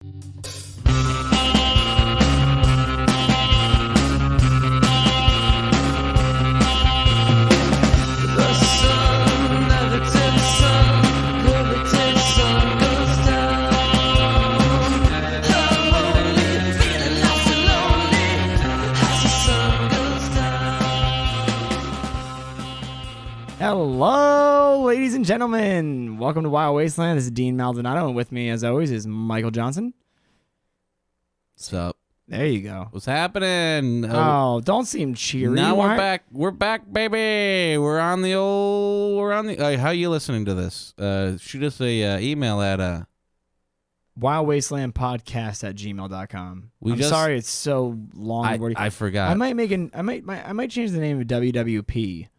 Hello, ladies and gentlemen. Welcome to Wild Wasteland. This is Dean Maldonado, and with me, as always, is Michael Johnson. What's up? There you go. What's happening? Oh, don't seem cheery. Now we're back. We're back, baby. We're on the. How you listening to this? Shoot us a email at wildwastelandpodcast@gmail.com. I'm sorry it's so long. I forgot. I might change the name of WWP.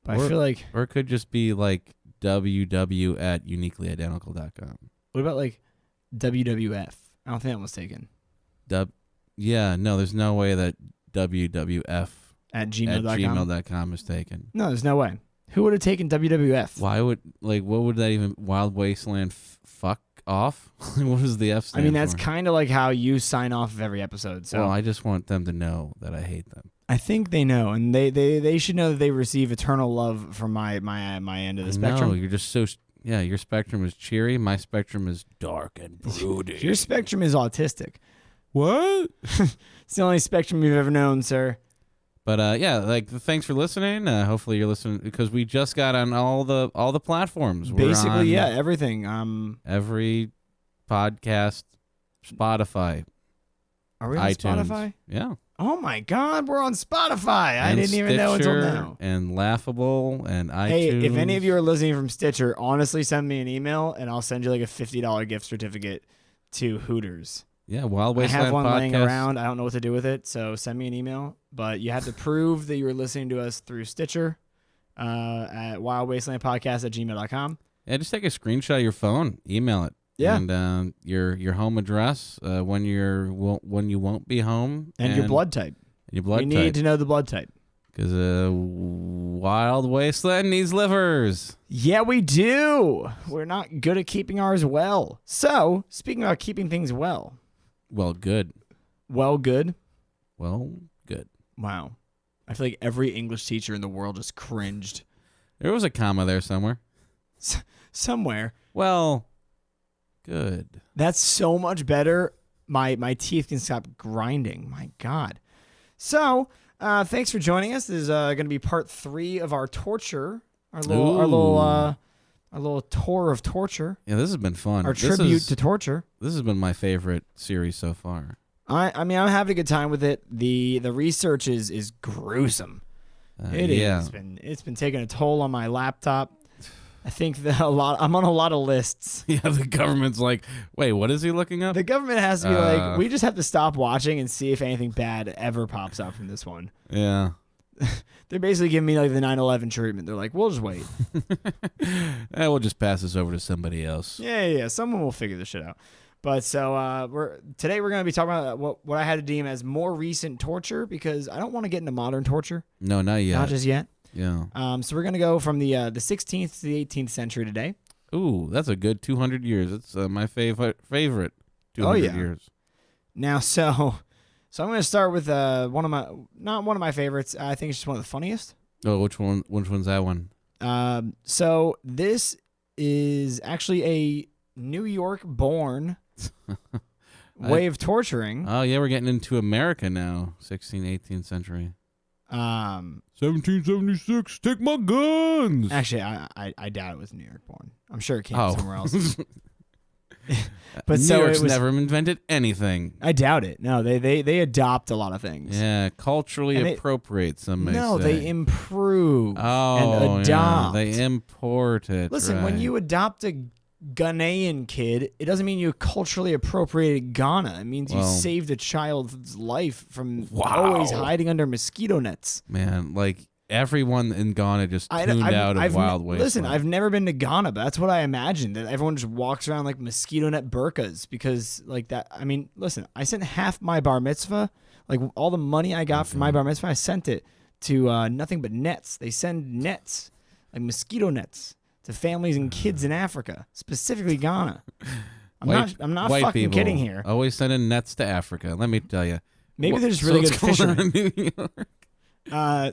But I feel like... Or it could just be like www@uniquelyidentical.com. What about like WWF? I don't think that was taken. Yeah, no, there's no way that WWF at gmail.com is taken. No, there's no way. Who would have taken WWF? Why would, what would that even... Wild Wasteland fuck off? What does the F stand for? I mean, that's kind of like how you sign off of every episode. So well, I just want them to know that I hate them. I think they know, and they should know that they receive eternal love from my end of the spectrum. No, you're just so... Yeah, your spectrum is cheery. My spectrum is dark and broody. Your spectrum is autistic. What? It's the only spectrum you've ever known, sir. But yeah, like thanks for listening. Hopefully you're listening because we just got on all the platforms. Basically, yeah, everything. Every podcast, Spotify. Are we on iTunes. Spotify? Yeah. Oh my God, we're on Spotify. I didn't even know until now. And Laughable and iTunes. Hey, if any of you are listening from Stitcher, honestly, send me an email and I'll send you like a $50 gift certificate to Hooters. Yeah, Wild Wasteland I have one podcast. laying around. I don't know what to do with it, so send me an email. But you have to prove that you were listening to us through Stitcher at wildwastelandpodcast@gmail.com. Yeah, just take a screenshot of your phone, email it. Yeah. And your home address when you won't be home. And your blood type. Your blood type. We need to know the blood type. Because Wild Wasteland needs livers. Yeah, we do. We're not good at keeping ours well. So, speaking about keeping things well. Well, good. Well, good. Well, good. Wow. I feel like every English teacher in the world just cringed. There was a comma there somewhere. Somewhere. Well, good. That's so much better. My teeth can stop grinding. My God. So, thanks for joining us. This is going to be part 3 of our torture. Our little tour of torture. Yeah, this has been fun. Our tribute to torture. This has been my favorite series so far. I mean, I'm having a good time with it. The research is gruesome. It's been taking a toll on my laptop. I think that I'm on a lot of lists. Yeah, the government's like, wait, what is he looking up? The government has to be like, we just have to stop watching and see if anything bad ever pops up from this one. Yeah. They're basically giving me like the 9/11 treatment. They're like, we'll just wait. We'll just pass this over to somebody else. Yeah. Someone will figure this shit out. But so today we're going to be talking about what I had to deem as more recent torture because I don't want to get into modern torture. No, not yet. Not just yet. Yeah. So we're going to go from the 16th to the 18th century today. Ooh, that's a good 200 years. It's my favorite 200 years. Now, so I'm going to start with not one of my favorites. I think it's just one of the funniest. Oh, which one? Which one's that one? So this is actually a New York-born way of torturing. Oh, yeah, we're getting into America now. 16th, 18th century. 1776, take my guns. Actually, I doubt it was New York-born. I'm sure it came from somewhere else. But New York's never invented anything. I doubt it. No, they adopt a lot of things. Yeah, culturally appropriate, some may say. No, they improve and adopt. Yeah, they import it. Listen, when you adopt a Ghanaian kid, it doesn't mean you culturally appropriated Ghana. It means you saved a child's life from always hiding under mosquito nets. Man, like everyone in Ghana just tuned out of Wild Wasteland. Listen, I've never been to Ghana, but that's what I imagine, that everyone just walks around like mosquito net burqas because like that. I mean, listen, I sent half my bar mitzvah, like all the money I got from my bar mitzvah, I sent it to nothing but nets. They send nets, like mosquito nets, to families and kids in Africa, specifically Ghana. I'm not white fucking people kidding here. Always sending nets to Africa. Let me tell you. Maybe they're just really good what's going on fishermen. in New York?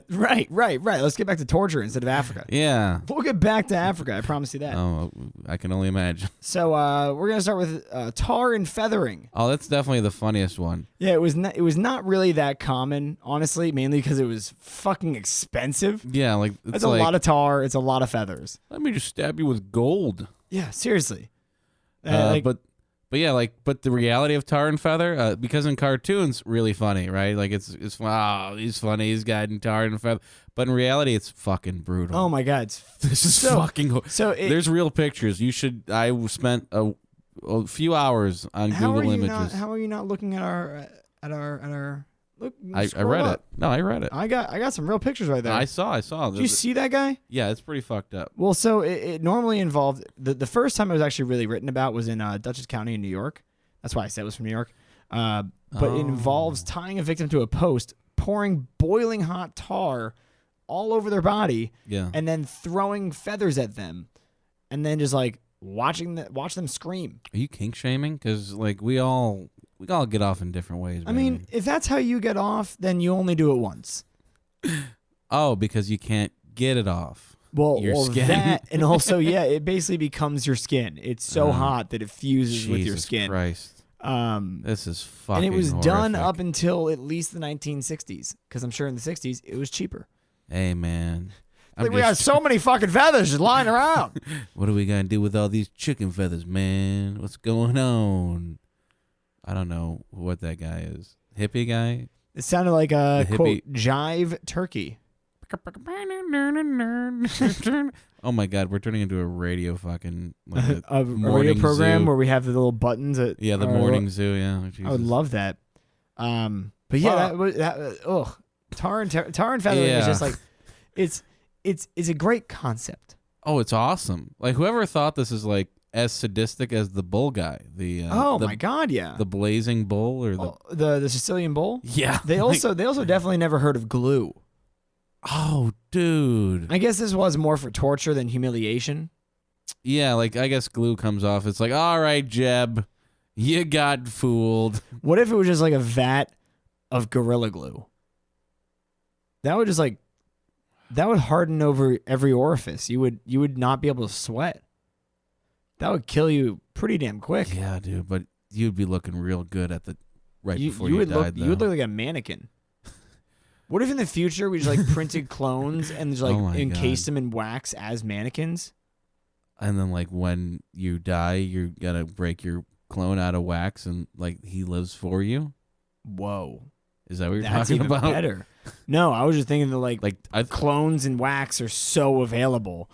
Right. Let's get back to torture instead of Africa. Yeah. We'll get back to Africa. I promise you that. Oh, I can only imagine. So we're gonna start with tar and feathering. Oh, that's definitely the funniest one. Yeah, it was not really that common, honestly, mainly because it was fucking expensive. Yeah, like It's a lot of tar. It's a lot of feathers. Let me just stab you with gold. Yeah, seriously. But yeah, but the reality of tar and feather, because in cartoons, really funny, right? Like it's he's funny, he's got tar and feather. But in reality, it's fucking brutal. Oh my god, This is fucking. There's real pictures. I spent a few hours on Google Images. How are you not looking at our? Look, I read it. No, I read it. I got some real pictures right there. I saw. Did you see that guy? Yeah, it's pretty fucked up. Well, so it normally involved the first time it was actually really written about was in Dutchess County in New York. That's why I said it was from New York. But it involves tying a victim to a post, pouring boiling hot tar all over their body, and then throwing feathers at them, and then just like watch them scream. Are you kink shaming? Because like we all get off in different ways. I mean, if that's how you get off, then you only do it once. Oh, because you can't get it off. Well, your skin. That, and also, yeah, it basically becomes your skin. It's so hot that it fuses with your skin. Jesus Christ. This is fucking And it was horrific. done up until at least the 1960s, because I'm sure in the 60s it was cheaper. Hey, man. We got so many fucking feathers just lying around. What are we going to do with all these chicken feathers, man? What's going on? I don't know what that guy is. Hippie guy? It sounded like a, quote, jive turkey. Oh my god, we're turning into a radio fucking like a radio program zoo. where we have the little buttons. The morning zoo. Yeah, I would love that. But yeah, tar and feathering is just like it's a great concept. Oh, it's awesome. Like whoever thought this is like as sadistic as the bull guy. My god, yeah. The blazing bull or the Sicilian bull? Yeah. They also definitely never heard of glue. Oh, dude. I guess this was more for torture than humiliation. Yeah, like I guess glue comes off. It's like, all right, Jeb, you got fooled. What if it was just like a vat of Gorilla Glue? That would harden over every orifice. You would not be able to sweat. That would kill you pretty damn quick. Yeah, dude, but you'd be looking real good before you would died. You would look like a mannequin. What if in the future we just like printed clones and just like encased them in wax as mannequins? And then like when you die, you're gonna break your clone out of wax and like he lives for you? Whoa. Is that what you're That's talking even about? Better. No, I was just thinking that clones and wax are so available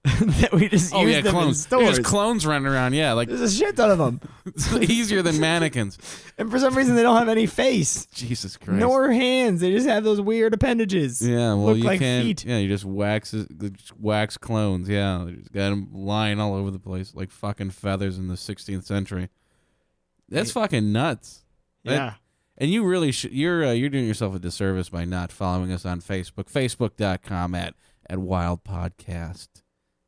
that we just use them in stores. There's clones running around, yeah. Like there's a shit ton of them. It's easier than mannequins. And for some reason they don't have any face. Jesus Christ. Nor hands. They just have those weird appendages. Yeah, well Look you like can't. feet. Yeah, you just wax clones. Yeah, you just got them lying all over the place like fucking feathers in the 16th century. That's fucking nuts. Yeah. And you really should. You're doing yourself a disservice by not following us on Facebook. Facebook.com at Wild Podcast.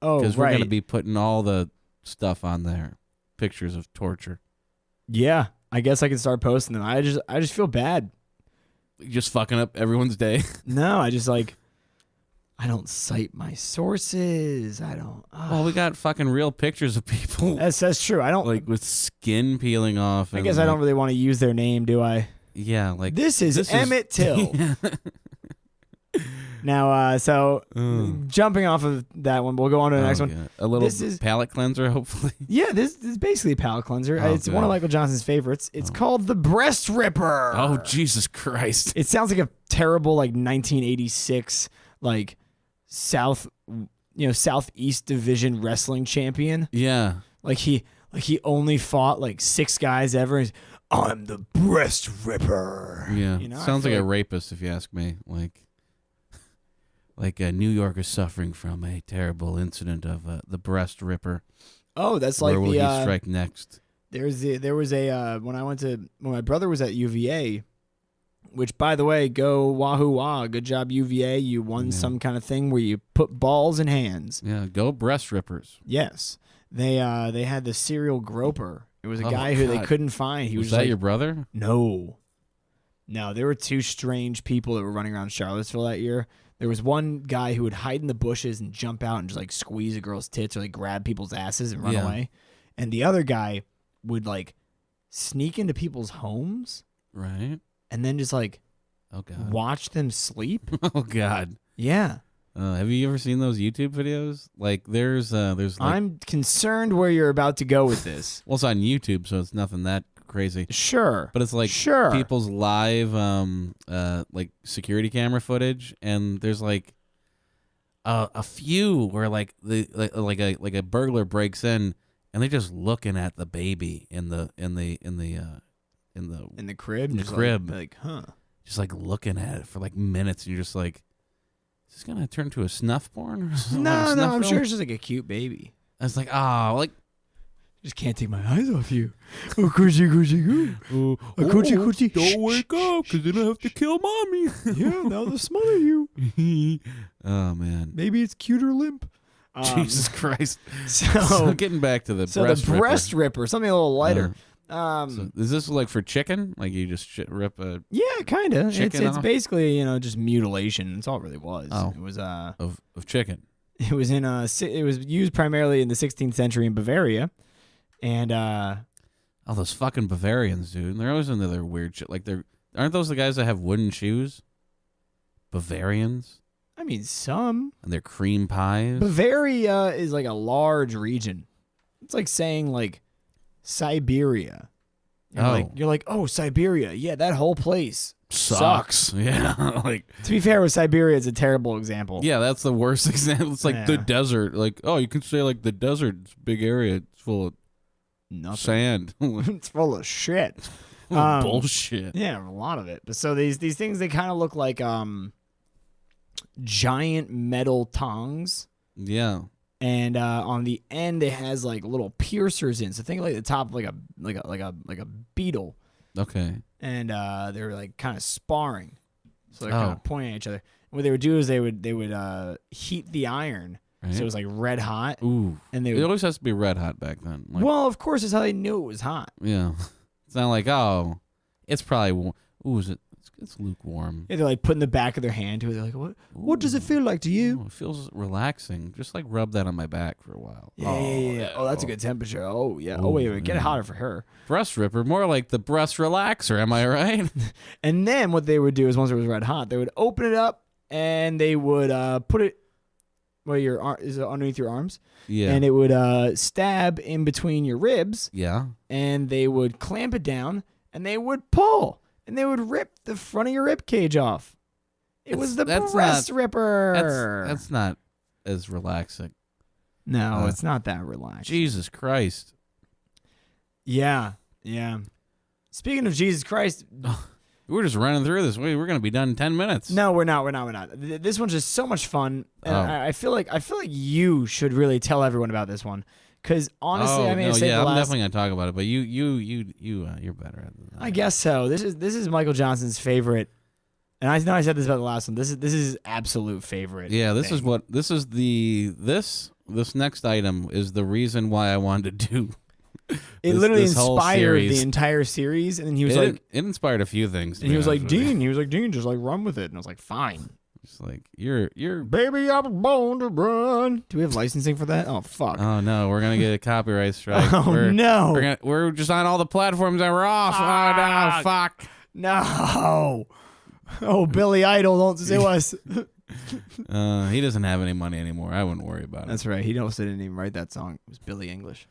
Oh, because we're gonna be putting all the stuff on there, pictures of torture. Yeah, I guess I can start posting them. I just feel bad. Just fucking up everyone's day. No, I don't cite my sources. I don't. Well, we got fucking real pictures of people. That's true. I don't like with skin peeling off. I guess I don't really want to use their name, do I? Yeah, like this is Emmett Till. Now, jumping off of that one, we'll go on to the next one. God. A little palate cleanser, hopefully. Yeah, this is basically a palate cleanser. It's one of Michael Johnson's favorites. It's called the Breast Ripper. Oh, Jesus Christ. It sounds like a terrible, like, 1986, like, Southeast Division wrestling champion. Yeah. Like he only fought, like, 6 guys ever. He's, I'm the Breast Ripper. Yeah. You know, sounds like a rapist, if you ask me. Like New York is suffering from a terrible incident of the Breast Ripper. Oh, that's like where will he strike next? There was a when my brother was at UVA, which by the way, go wahoo wah, good job UVA. You won some kind of thing where you put balls in hands. Yeah, go Breast Rippers. Yes, They had the serial groper. It was a Oh, guy who they God. couldn't find. He was that like, your brother? No, there were two strange people that were running around Charlottesville that year. There was one guy who would hide in the bushes and jump out and just like squeeze a girl's tits or like grab people's asses and run away. And the other guy would like sneak into people's homes, Right. and then just like watch them sleep. Oh God. Yeah. Have you ever seen those YouTube videos? Like there's like, I'm concerned where you're about to go with this. well, it's on YouTube, so it's nothing that crazy. Sure. But it's like people's live like security camera footage, and there's like a few where like a burglar breaks in and they're just looking at the baby in the crib. Like, huh. Just like looking at it for like minutes, and you're just like, is this gonna turn to a snuff porn? No, I'm sure it's just like a cute baby. I was like, like. Just can't take my eyes off you. Oh, coochie, coochie, coo. Coochie, coochie. Don't wake up, because then I have to kill mommy. Yeah, now they'll smother you. Oh, man. Maybe it's cute or limp. Jesus Christ. So getting back to the breast ripper, something a little lighter. So is this like for chicken? Like you just rip a yeah, kind of. It's off? basically, just mutilation. That's all it really was. Oh. It was of chicken. It was it was used primarily in the 16th century in Bavaria. And oh, those fucking Bavarians, dude. They're always into their weird shit. Like aren't those the guys that have wooden shoes? Bavarians? I mean, some. And their cream pies. Bavaria is like a large region. It's like saying like Siberia. You're like, oh, Siberia. Yeah, that whole place sucks. Yeah. Like to be fair with Siberia, it's a terrible example. Yeah, that's the worst example. It's like the desert. Like, oh, you can say like the desert's a big area. It's full of sand. It's full of shit. Bullshit. Yeah, a lot of it. But so these things, they kind of look like giant metal tongs. Yeah. And on the end, it has like little piercers in. So think like the top of like a beetle. Okay. And they're like kind of sparring. So they're kind of pointing at each other. What they would do is they would heat the iron. Right. So it was like red hot. Ooh. And it always has to be red hot back then. Like, well, of course, it's how they knew it was hot. Yeah. It's not like, oh, it's probably warm. Ooh, it's lukewarm. Yeah, they're like putting the back of their hand to it. They're like, what? What does it feel like to you? It feels relaxing. Just like rub that on my back for a while. Yeah. Oh, that's a good temperature. Oh, yeah. Oh, wait. Get it hotter for her. Breast ripper, more like the breast relaxer. Am I right? And then what they would do is once it was red hot, they would open it up and they would put it where your arm is underneath your arms. Yeah. And it would stab in between your ribs. Yeah. And they would clamp it down and they would pull. And they would rip the front of your rib cage off. It was the breast ripper. That's not as relaxing. No, it's not that relaxed. Jesus Christ. Yeah. Speaking of Jesus Christ. We're just running through this. We're going to be done in 10 minutes. No, we're not. This one's just so much fun. And I feel like you should really tell everyone about this one. Because honestly, I'm definitely gonna talk about it. But you're better at it. I guess so. This is Michael Johnson's favorite, and I know I said this about the last one. This is his absolute favorite. Yeah, this next item is the reason why I wanted to do. It literally inspired the entire series, and then he was it inspired a few things. And he was like, Dean, just like run with it, and I was like, fine. It's like you're baby, I was born to run. Do we have licensing for that? Oh fuck! Oh no, we're gonna get a copyright strike. No, we're just on all the platforms and we're off. Oh no, fuck! No. Oh, Billy Idol, don't sue us. He doesn't have any money anymore. I wouldn't worry about it. That's right. He also didn't even write that song. It was Billy English.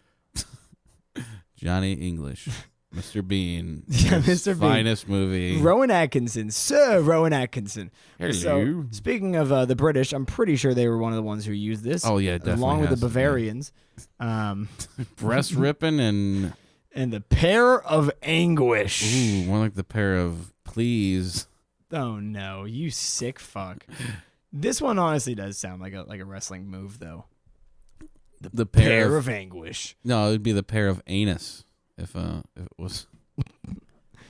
Johnny English. Mr. Bean. Yeah, Mr. Bean. Finest movie. Rowan Atkinson. Sir Rowan Atkinson. Hello. So, speaking of the British, I'm pretty sure they were one of the ones who used this. Oh, yeah, definitely. Along with the Bavarians. Breast ripping and the Pear of Anguish. Ooh, more like the Pear of Please. Oh, no. You sick fuck. This one honestly does sound like a wrestling move, though. The Pear of Anguish. No, it would be the Pear of Anus. If it was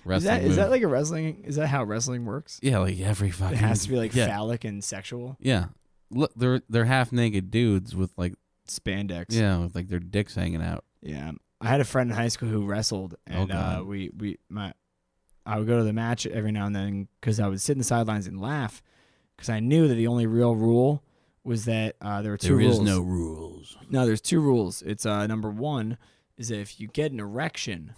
wrestling, is that like a wrestling? Is that how wrestling works? Yeah, like every fucking. It has to be like phallic and sexual. Yeah, look, they're half naked dudes with like spandex. Yeah, with like their dicks hanging out. Yeah. I had a friend in high school who wrestled, and I would go to the match every now and then because I would sit in the sidelines and laugh because I knew that the only real rule was that there were two rules. There is no rules. No, there's two rules. It's number one is that if you get an erection,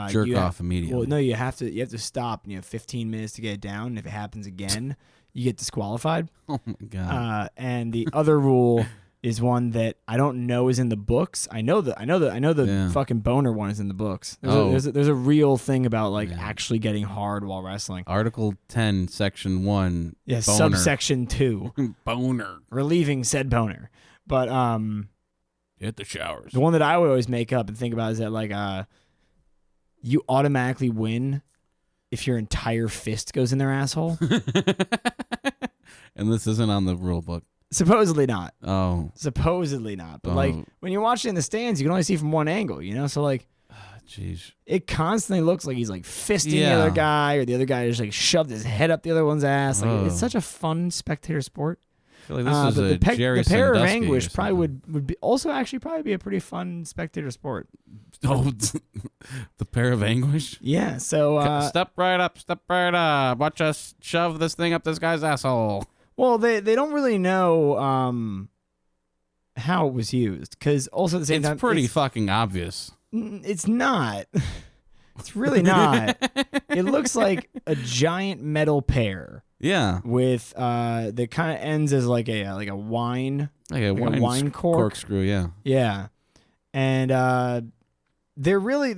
jerk off immediately. Well, no, you have to stop, and you have 15 minutes to get it down. And if it happens again, you get disqualified. Oh my god! And the other rule is one that I don't know is in the books. I know the fucking boner one is in the books. There's a real thing about actually getting hard while wrestling. Article 10, Section 1. Yeah, boner. Subsection 2. Boner. Relieving said boner. But hit the showers. The one that I would always make up and think about is that you automatically win if your entire fist goes in their asshole. And this isn't on the rule book. Supposedly not. Oh. Supposedly not. But when you're watching in the stands, you can only see from one angle, So jeez. It constantly looks like he's fisting the other guy, or the other guy just shoved his head up the other one's ass. It's such a fun spectator sport. I feel like this is Jerry the Pear of Sandusky Anguish probably would be also actually probably be a pretty fun spectator sport. Oh, the Pear of Anguish? Yeah, so step right up. Watch us shove this thing up this guy's asshole. Well, they don't really know how it was used, because also at the same time... It's pretty fucking obvious. It's not. It's really not. It looks like a giant metal pear. Yeah. With that kind of ends as like a wine, a wine corkscrew. Yeah. Yeah, and they're really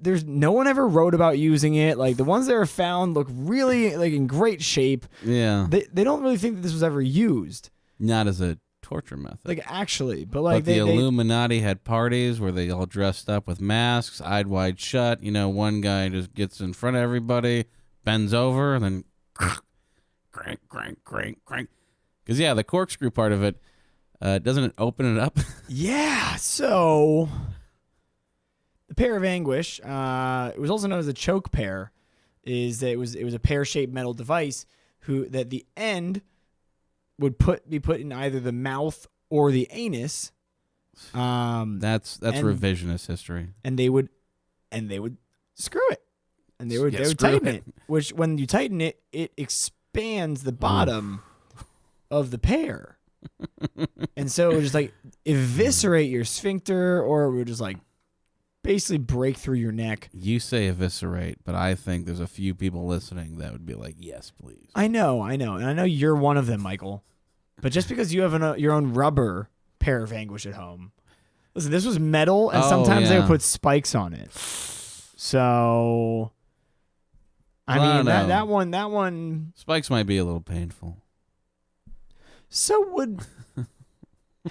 there's no one ever wrote about using it. Like the ones that are found look really in great shape. Yeah. They don't really think that this was ever used. Not as a torture method. Actually, but the Illuminati had parties where they all dressed up with masks, eyed wide shut. One guy just gets in front of everybody, bends over, and then crank. Because the corkscrew part of it, doesn't it open it up? Yeah. So the Pear of Anguish, it was also known as the choke pear, is that it was a pear-shaped metal device that the end would be put in either the mouth or the anus. That's revisionist history. And they would screw it. And they would tighten it. Which when you tighten it, it expands the bottom of the pear. And so it would just eviscerate your sphincter, or it would just basically break through your neck. You say eviscerate, but I think there's a few people listening that would be like, yes, please. I know. And I know you're one of them, Michael. But just because you have your own rubber Pear of Anguish at home. Listen, this was metal, and sometimes they would put spikes on it. So... I mean, that one... Spikes might be a little painful. So would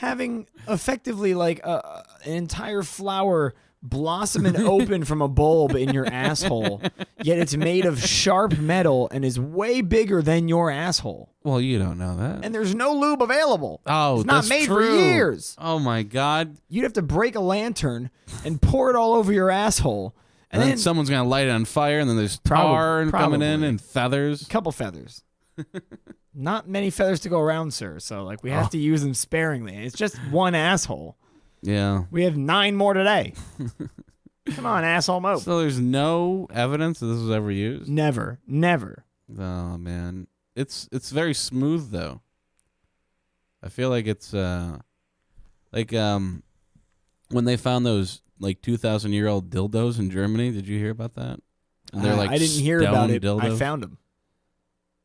having effectively an entire flower blossom and open from a bulb in your asshole, yet it's made of sharp metal and is way bigger than your asshole. Well, you don't know that. And there's no lube available. Oh, it's not made true. for years. Oh, my God. You'd have to break a lantern and pour it all over your asshole. And then someone's going to light it on fire, and then there's tar coming in and feathers. A couple feathers. Not many feathers to go around, sir. So, we have to use them sparingly. It's just one asshole. Yeah. We have 9 more today. Come on, asshole mope. So there's no evidence that this was ever used? Never. Oh, man. It's very smooth, though. I feel like it's, when they found those... 2,000-year-old dildos in Germany. Did you hear about that? And they're I didn't hear about it. Dildos. I found them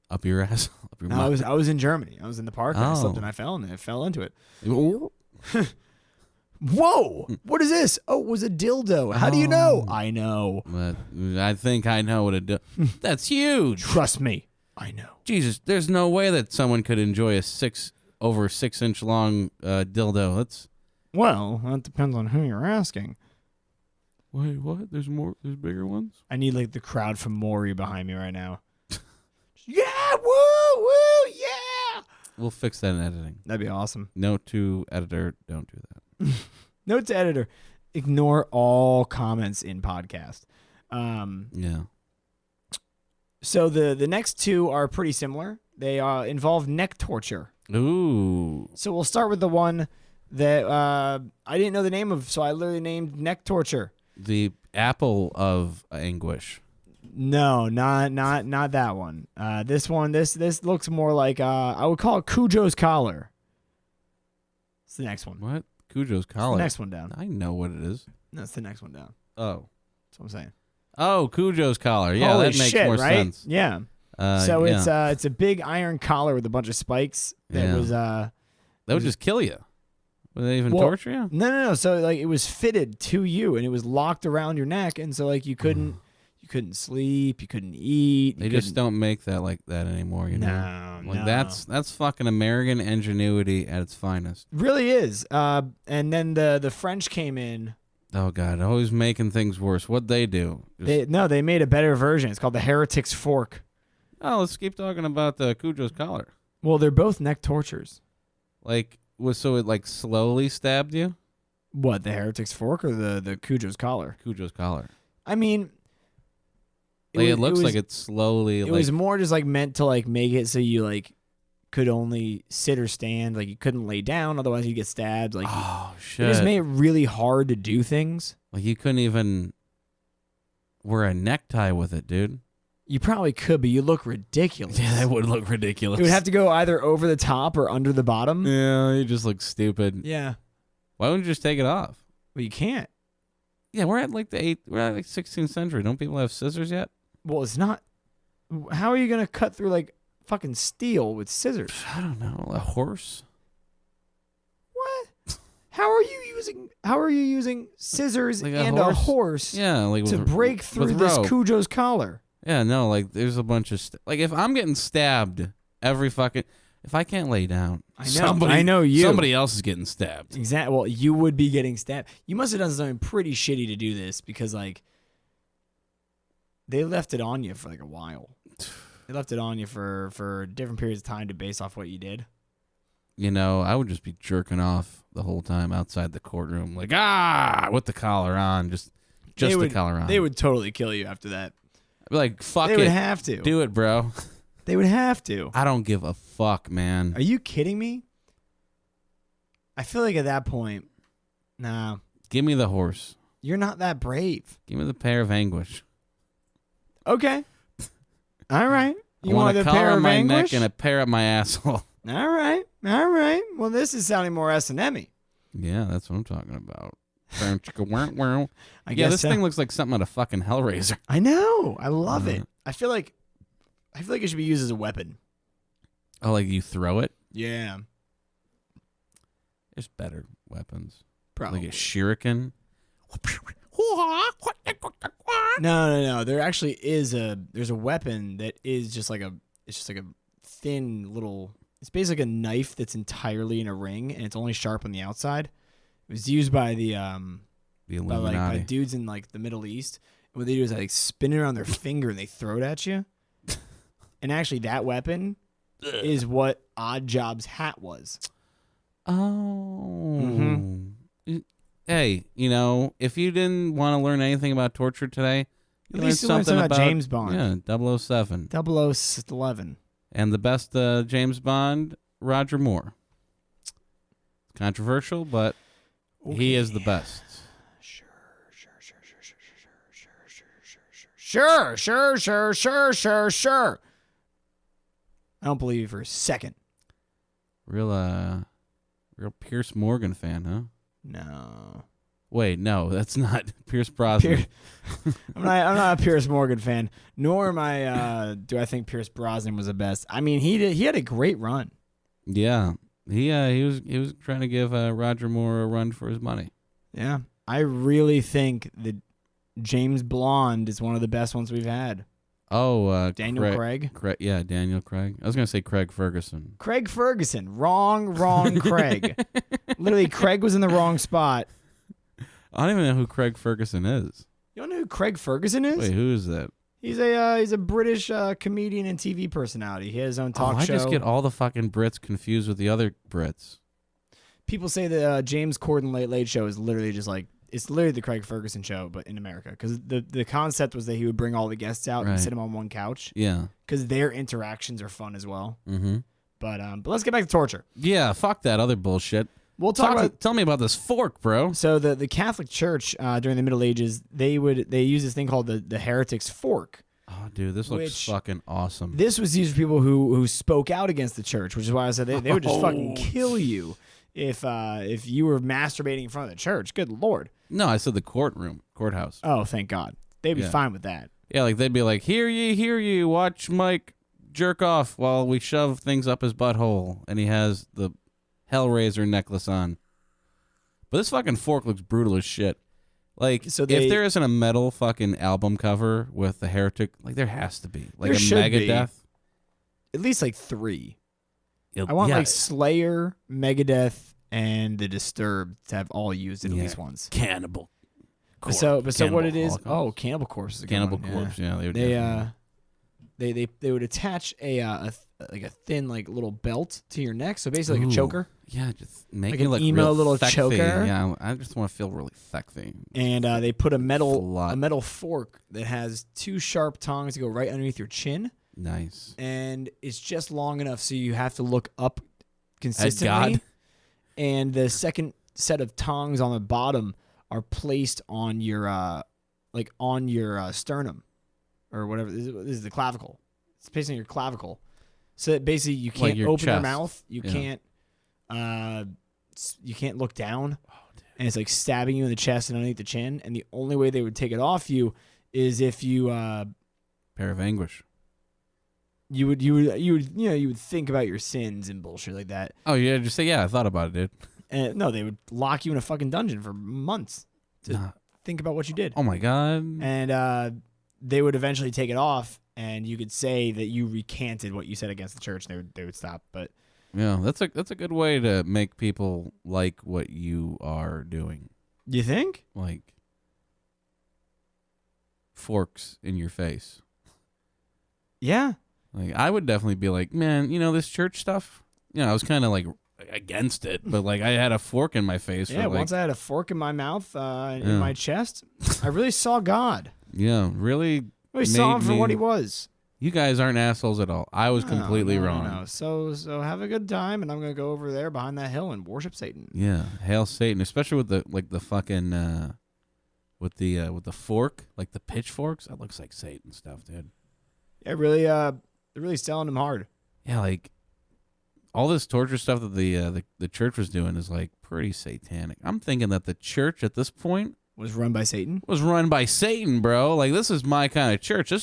up your ass. Up your mouth. I was in Germany. I was in the park. And I slipped and I fell into it. Whoa! What is this? Oh, it was a dildo. How do you know? I know. But I think I know what a dildo. That's huge. Trust me. I know. Jesus, there's no way that someone could enjoy a 6-inch long dildo. Well, that depends on who you're asking. Wait, what? There's more? There's bigger ones? I need the crowd from Maury behind me right now. Yeah, woo, yeah. We'll fix that in editing. That'd be awesome. Note to editor, don't do that. Note to editor, ignore all comments in podcast. Yeah. So the next two are pretty similar. They involve neck torture. Ooh. So we'll start with the one that I didn't know the name of, so I literally named neck torture. The apple of anguish. No, not that one. This one, this looks more like I would call it Cujo's collar. It's the next one. What? Cujo's collar. It's the next one down. I know what it is. No, it's the next one down. Oh. That's what I'm saying. Oh, Cujo's collar. Yeah, Holy that makes shit, more right? sense. Yeah. So it's a big iron collar with a bunch of spikes that was that would just kill you. Would they even torture you? No. So like it was fitted to you and it was locked around your neck, and so like you couldn't sleep, you couldn't eat. They just don't make that like that anymore, you know. No, like that's fucking American ingenuity at its finest. Really is. And then the French came in. Oh God, always making things worse. What'd they do? They made a better version. It's called the Heretic's fork. Oh, let's keep talking about the Cujo's collar. Well, they're both neck tortures. Like, so it like slowly stabbed you? What, the Heretic's fork or the Cujo's collar? Cujo's collar. I mean, it looks like it's slowly. It was more just like meant to like make it so you like could only sit or stand. Like you couldn't lay down, otherwise you get stabbed. Like shit! It just made it really hard to do things. Like you couldn't even wear a necktie with it, dude. You probably could, but you look ridiculous. Yeah, that would look ridiculous. It would have to go either over the top or under the bottom. Yeah, you just look stupid. Yeah. Why wouldn't you just take it off? Well, you can't. Yeah, we're at like 16th century. Don't people have scissors yet? Well, it's not. How are you gonna cut through like fucking steel with scissors? I don't know. A horse? What? How are you using scissors like and a horse? Yeah, like to break through this Cujo's collar. Yeah, no, like there's a bunch of like if I'm getting stabbed every fucking if I can't lay down, I know you. Somebody else is getting stabbed. Exactly. Well, you would be getting stabbed. You must have done something pretty shitty to do this because like they left it on you for like a while. They left it on you for different periods of time to base off what you did. You know, I would just be jerking off the whole time outside the courtroom, like with the collar on, just the collar on. They would totally kill you after that. I'd be like, fuck it. They would have to. Do it, bro. They would have to. I don't give a fuck, man. Are you kidding me? I feel like at that point, nah. Give me the horse. You're not that brave. Give me the Pear of Anguish. Okay. All right. You want a collar on my neck and a pear up my asshole. All right. Well, this is sounding more S&M-y. Yeah, that's what I'm talking about. I guess this thing looks like something out of fucking Hellraiser. I know. I love it. I feel like it should be used as a weapon. Oh, like you throw it? Yeah. There's better weapons. Probably. Like a shuriken. No. There actually is there's a weapon that is just like a thin little. It's basically a knife that's entirely in a ring and it's only sharp on the outside. It was used by the Illuminati. by dudes in like the Middle East. And what they do is like spin it around their finger and they throw it at you. And actually, that weapon is what Odd Job's hat was. Oh. Mm-hmm. Hey, if you didn't want to learn anything about torture today, at least you learned something about James Bond. Yeah, 007. 011. And the best James Bond, Roger Moore. Controversial, but he is the best. Sure. I don't believe you for a second. Real Pierce Morgan fan, huh? No. Wait, no, that's not Pierce Brosnan. I'm not a Pierce Morgan fan, nor am I. Do I think Pierce Brosnan was the best? I mean, he had a great run. Yeah, he was trying to give Roger Moore a run for his money. Yeah, I really think that James Blonde is one of the best ones we've had. Oh, Daniel Craig. Yeah, Daniel Craig. I was gonna say Craig Ferguson. Craig Ferguson. Wrong, Craig. Literally, Craig was in the wrong spot. I don't even know who Craig Ferguson is. You don't know who Craig Ferguson is? Wait, who is that? He's a British comedian and TV personality. He has his own talk show. I just get all the fucking Brits confused with the other Brits. People say the James Corden Late Late Show is literally just like, it's literally the Craig Ferguson show, but in America. Because the concept was that he would bring all the guests out and sit them on one couch. Yeah. Because their interactions are fun as well. Mm-hmm. But let's get back to torture. Yeah, fuck that other bullshit. We'll talk about. Tell me about this fork, bro. So the Catholic Church during the Middle Ages, they use this thing called the heretic's fork. Oh, dude, this looks fucking awesome. This was used for people who spoke out against the church, which is why I said they would just fucking kill you if you were masturbating in front of the church. Good Lord. No, I said the courthouse. Oh, thank God. They'd be fine with that. Yeah, like they'd be like, hear ye, watch Mike jerk off while we shove things up his butthole, and he has the Hellraiser necklace on. But this fucking fork looks brutal as shit. Like, if there isn't a metal fucking album cover with the Heretic, like there has to be. Like a Megadeth. At least like 3. I want like Slayer, Megadeth, and the Disturbed to have all used at least once. Cannibal. So what it is? Oh, Cannibal Corpse is a good Cannibal one. Corpse. Yeah, they would attach a thin like little belt to your neck, so basically like a choker. Yeah, just make like it an look emo real little sexy. choker. Yeah, I just want to feel really sexy. And they put a metal fork that has 2 sharp tongs to go right underneath your chin. Nice. And it's just long enough so you have to look up consistently. God. And the second set of tongs on the bottom are placed on your sternum or whatever. This is the clavicle. It's placed on your clavicle. So that basically you can't your open your chest. mouth. You can't look down. Oh, and it's like stabbing you in the chest and underneath the chin. And the only way they would take it off you is if you Pear of Anguish. You would think about your sins and bullshit like that. Oh yeah, just say I thought about it, dude. And no, they would lock you in a fucking dungeon for months to think about what you did. Oh my God. And they would eventually take it off, and you could say that you recanted what you said against the church, and they would stop. But yeah, that's a good way to make people like what you are doing. You think? Like forks in your face. Yeah. Like I would definitely be like, man, this church stuff. I was kind of like against it, but like I had a fork in my face. Yeah, once I had a fork in my mouth, in my chest, I really saw God. Yeah, really. We saw him for what he was. You guys aren't assholes at all. I was completely wrong. No. So have a good time, and I'm gonna go over there behind that hill and worship Satan. Yeah, hail Satan, especially with the fucking with the fork, like the pitchforks. That looks like Satan stuff, dude. Yeah, really. They're really selling him hard. Yeah, like all this torture stuff that the church was doing is like pretty satanic. I'm thinking that the church at this point was run by Satan. Was run by Satan, bro. Like this is my kind of church.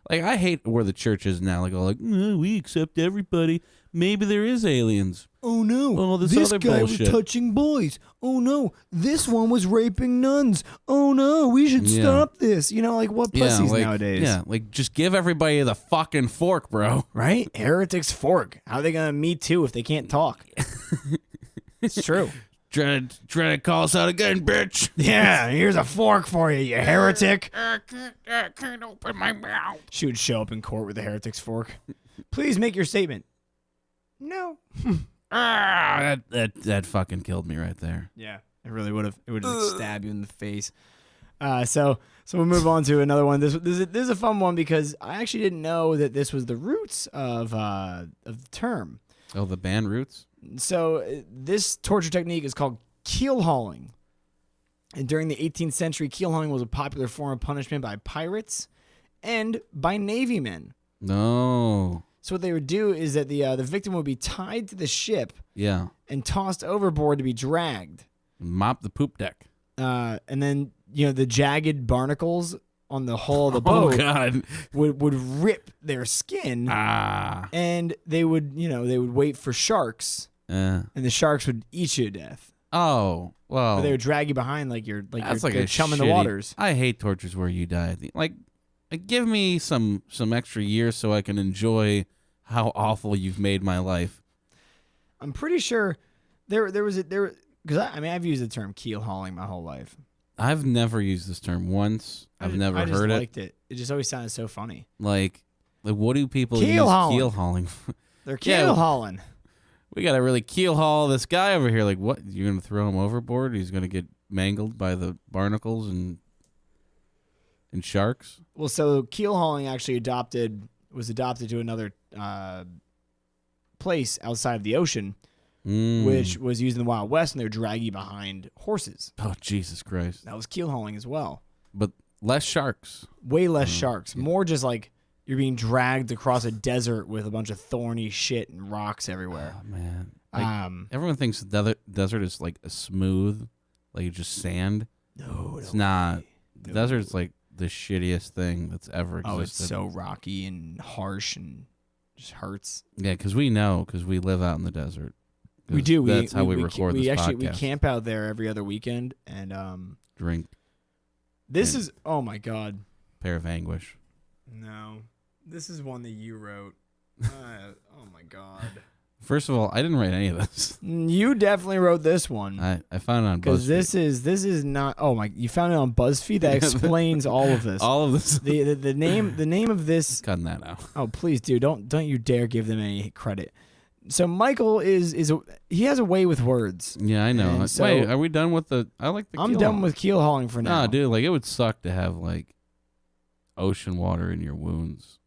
Like I hate where the church is now. Like we accept everybody. Maybe there is aliens. Oh no! Oh, this guy bullshit. was touching boys. Oh no! This one was raping nuns. Oh no! We should stop this. Like what pussies nowadays? Yeah, like just give everybody the fucking fork, bro. Right? Heretic's fork. How are they gonna Me Too if they can't talk? It's true. Trying to call us out again, bitch. Yeah, here's a fork for you heretic. I can't open my mouth. She would show up in court with a heretic's fork. Please make your statement. No. That fucking killed me right there. Yeah, it really would have. It would have stabbed you in the face. So we'll move on to another one. This is a fun one because I actually didn't know that this was the roots of the term. Oh, the band roots? So this torture technique is called keelhauling. And during the 18th century, keelhauling was a popular form of punishment by pirates and by Navy men. No. So what they would do is that the victim would be tied to the ship and tossed overboard to be dragged. Mop the poop deck. And then, the jagged barnacles on the hull of the boat would rip their skin. And they would wait for sharks. And the sharks would eat you to death. Oh, well. Or they would drag you behind like you're a chum in the waters. I hate tortures where you die. Like give me some extra years so I can enjoy how awful you've made my life. I'm pretty sure there because I've used the term keelhauling my whole life. I've never used this term once. I've never heard it. I just liked it. It just always sounded so funny. Like what do people use keelhauling? They're keelhauling. We got to really keelhaul this guy over here. Like, what? You're going to throw him overboard? He's going to get mangled by the barnacles and sharks? Well, so keelhauling actually was adopted to another place outside of the ocean, which was used in the Wild West, and they would drag you behind horses. Oh, Jesus Christ. That was keelhauling as well. But less sharks. Way less sharks. More just like you're being dragged across a desert with a bunch of thorny shit and rocks everywhere. Oh, man. Like, everyone thinks the desert is like a smooth, like just sand. No, it's not. The desert's like the shittiest thing that's ever existed. Oh, it's so rocky and harsh and just hurts. Yeah, because we know, because we live out in the desert. We do. That's how we record this podcast. We camp out there every other weekend and drink. This is, oh my God. Pear of Anguish. No, this is one that you wrote. Oh my God. First of all, I didn't write any of this. You definitely wrote this one. I found it on BuzzFeed. Because this is not. Oh my! You found it on BuzzFeed. That explains all of this. All of this. The name of this. Cutting that out. Oh please, dude! Don't you dare give them any credit. So Michael he has a way with words. Yeah, I know. So, wait, are we done with the? I like the. I'm done with keelhauling for now. Nah, dude, like it would suck to have like ocean water in your wounds.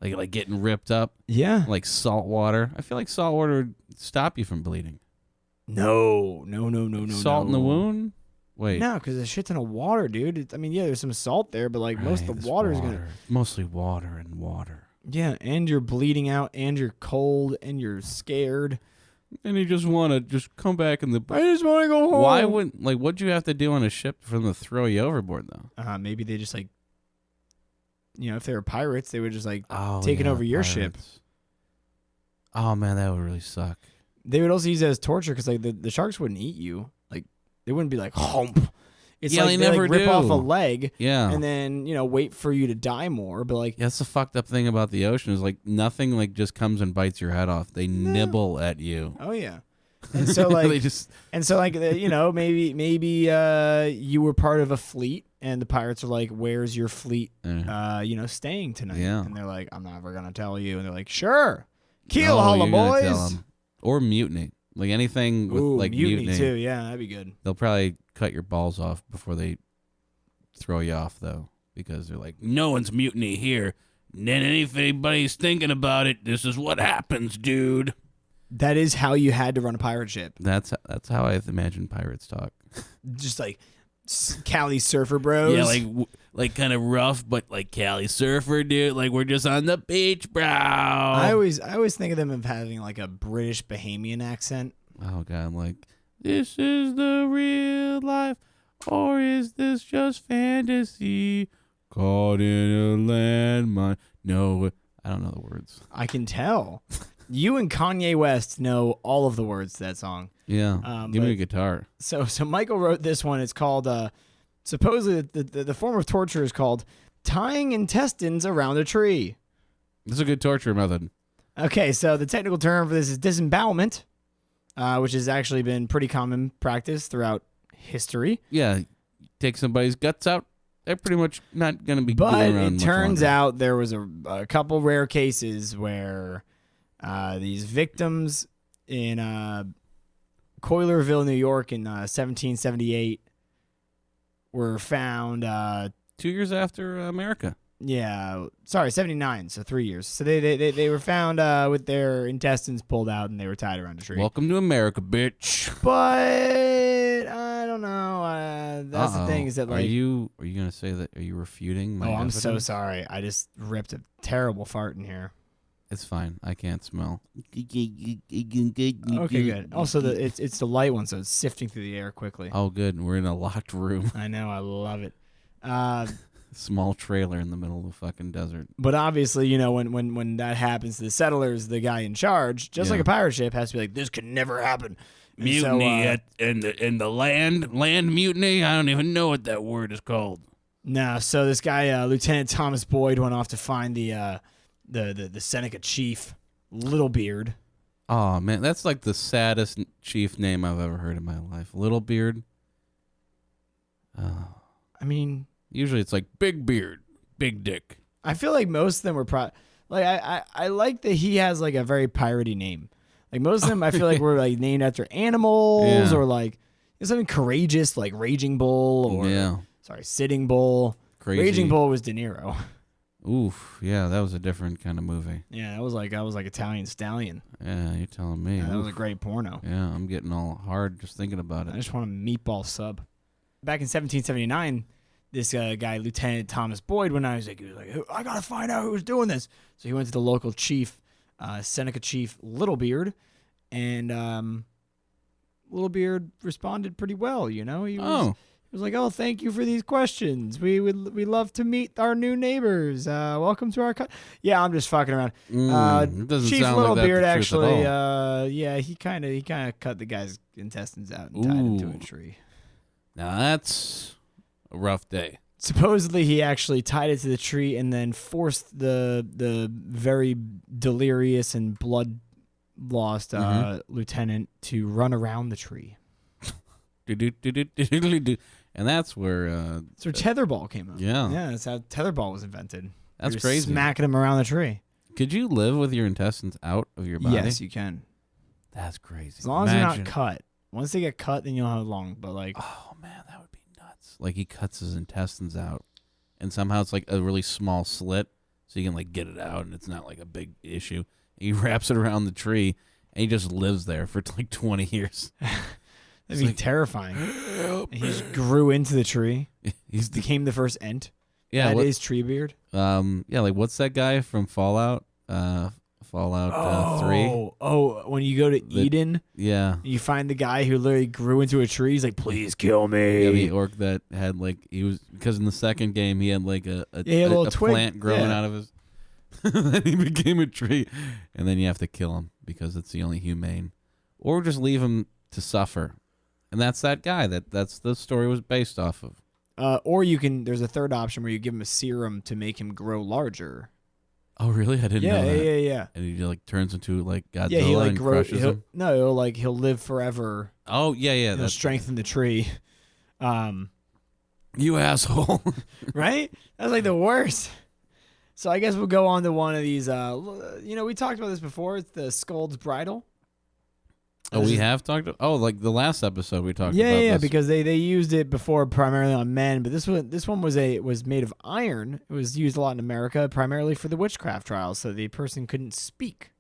Like getting ripped up. Yeah. Like salt water. I feel like salt water would stop you from bleeding. No. Salt in the wound? Wait. No, because there's a shit ton of water, dude. Yeah, there's some salt there, but like most of the water is gonna. Mostly water and water. Yeah, and you're bleeding out, and you're cold, and you're scared. And you just want to just come back in the. I just want to go home. Why wouldn't what'd you have to do on a ship for them to throw you overboard though? Maybe they just like. If they were pirates, they would just taking over your ship. Oh man, that would really suck. They would also use it as torture because the sharks wouldn't eat you. Like they wouldn't be like hump. It's yeah, like they never rip do. off a leg. Yeah, and then wait for you to die more. But like that's the fucked up thing about the ocean is like nothing just comes and bites your head off. They nibble at you. Oh yeah. And so like maybe you were part of a fleet and the pirates are like, where's your fleet staying tonight? Yeah. And they're like, I'm never gonna tell you. And they're like, sure. Keelhauling, boys. Or mutiny. Like anything with mutiny too, yeah, that'd be good. They'll probably cut your balls off before they throw you off though. Because they're like, no one's mutiny here. And then if anybody's thinking about it, this is what happens, dude. That is how you had to run a pirate ship. That's how I imagine pirates talk. Just like Cali surfer bros. Yeah, like kind of rough, but like Cali surfer, dude. Like we're just on the beach, bro. I always think of them as having like a British Bahamian accent. Oh god, like this is the real life, or is this just fantasy? Caught in a landmine. No, I don't know the words. I can tell. You and Kanye West know all of the words to that song. Yeah, give me a guitar. So Michael wrote this one. It's called, supposedly the form of torture is called tying intestines around a tree. This is a good torture method. Okay, so the technical term for this is disembowelment, which has actually been pretty common practice throughout history. Yeah, take somebody's guts out. They're pretty much not going to be. But it turns out there was a couple rare cases where these victims in Coilerville, New York in 1778 were found 2 years after America. Yeah, sorry, 79, so 3 years. So they were found with their intestines pulled out and they were tied around a tree. Welcome to America, bitch. But I don't know. That's the thing is that like are you gonna say that? Are you refuting my I'm evidence? so sorry. I just ripped a terrible fart in here. It's fine. I can't smell. Okay, good. Also, it's the light one, so it's sifting through the air quickly. Oh, good. We're in a locked room. I know. I love it. Small trailer in the middle of the fucking desert. But obviously, when that happens to the settlers, the guy in charge, just like a pirate ship, has to be like, this could never happen. Mutiny in the land mutiny. I don't even know what that word is called. No. So this guy, Lieutenant Thomas Boyd, went off to find the Seneca chief, Littlebeard. Oh man, that's like the saddest chief name I've ever heard in my life. Littlebeard. I mean, usually it's like Big Beard, Big Dick. I feel like most of them were I like that he has like a very piratey name. Like most of them, I feel like were like named after animals or like something courageous, like Raging Bull or Sitting Bull. Crazy. Raging Bull was De Niro. Oof, yeah, that was a different kind of movie. Yeah, I was like Italian Stallion. Yeah, you're telling me. Yeah, that was a great porno. Yeah, I'm getting all hard just thinking about I it. just want a meatball sub. Back in 1779, this guy, Lieutenant Thomas Boyd, he was like, I gotta find out who's doing this. So he went to the local chief, Seneca Chief Littlebeard, and Littlebeard responded pretty well. He was like, "Oh, thank you for these questions. We love to meet our new neighbors. Welcome to our Yeah, I'm just fucking around. It doesn't Chief sound like that Littlebeard the truth actually, at all. he kind of cut the guy's intestines out and tied him to a tree. Now that's a rough day. Supposedly, he actually tied it to the tree and then forced the very delirious and blood lost lieutenant to run around the tree. And that's where tetherball came up. Yeah. That's how tetherball was invented. That's You're crazy. Smacking them around the tree. Could you live with your intestines out of your body? Yes, you can. That's crazy. As long as they're not cut. Once they get cut, then you'll have long. But oh man, that would be nuts. Like he cuts his intestines out, and somehow it's like a really small slit, so you can like get it out, and it's not like a big issue. He wraps it around the tree, and he just lives there for like 20 years. That'd be terrifying. And he just grew into the tree. He became the first Ent. Yeah, that is Treebeard. Yeah, like what's that guy from Fallout? Fallout 3. Oh, when you go to Eden, you find the guy who literally grew into a tree. He's like, "Please kill me." Yeah, the orc that had like because in the second game he had like a little twig. plant growing out of his. Then he became a tree, and then you have to kill him because it's the only humane, or just leave him to suffer. And that's that guy that's the story was based off of. Or you can. There's a third option where you give him a serum to make him grow larger. Oh really? I didn't know that. Yeah. And he like turns into like Godzilla he like and crushes him. No, he'll live forever. Oh yeah. He'll strengthen the tree. You asshole. Right? That's like the worst. So I guess we'll go on to one of these. We talked about this before. It's the Scold's Bridle. Oh, we have talked. Oh, like the last episode we talked about. Yeah, this. because they used it before primarily on men, but this one was made of iron. It was used a lot in America, primarily for the witchcraft trials, so the person couldn't speak,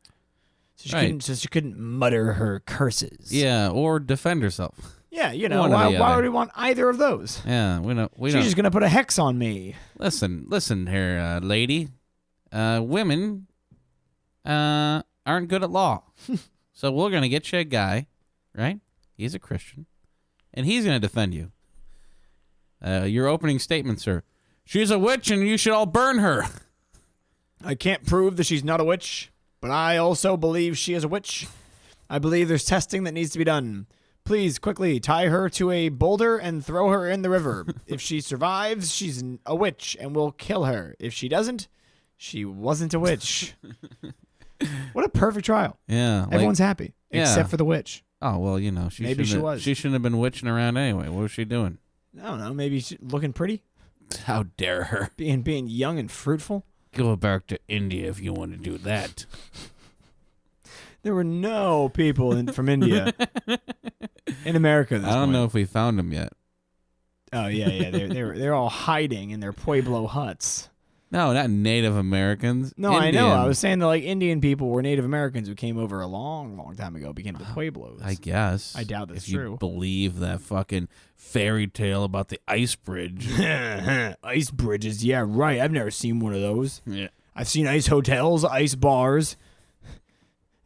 so she couldn't mutter her curses. Yeah, or defend herself. Yeah, why would we want either of those? Yeah, we don't. She's just gonna put a hex on me. Listen here, lady. Women aren't good at law. So we're going to get you a guy, right? He's a Christian, and he's going to defend you. Your opening statement, sir. She's a witch, and you should all burn her. I can't prove that she's not a witch, but I also believe she is a witch. I believe there's testing that needs to be done. Please, quickly, tie her to a boulder and throw her in the river. If she survives, she's a witch, and we'll kill her. If she doesn't, she wasn't a witch. What a perfect trial. Yeah. Everyone's happy, except for the witch. Oh, well, maybe she was. She shouldn't have been witching around anyway. What was she doing? I don't know. Maybe looking pretty. How dare her. Being young and fruitful. Go back to India if you want to do that. There were no people from India in America at this I don't point. know if we found them yet. Oh, yeah. They're all hiding in their Pueblo huts. No, not Native Americans. No, Indian. I know. I was saying that Indian people were Native Americans who came over a long, long time ago, became the Pueblos. I guess. I doubt that's true. If you believe that fucking fairy tale about the ice bridge. Ice bridges, yeah, right. I've never seen one of those. Yeah. I've seen ice hotels, ice bars,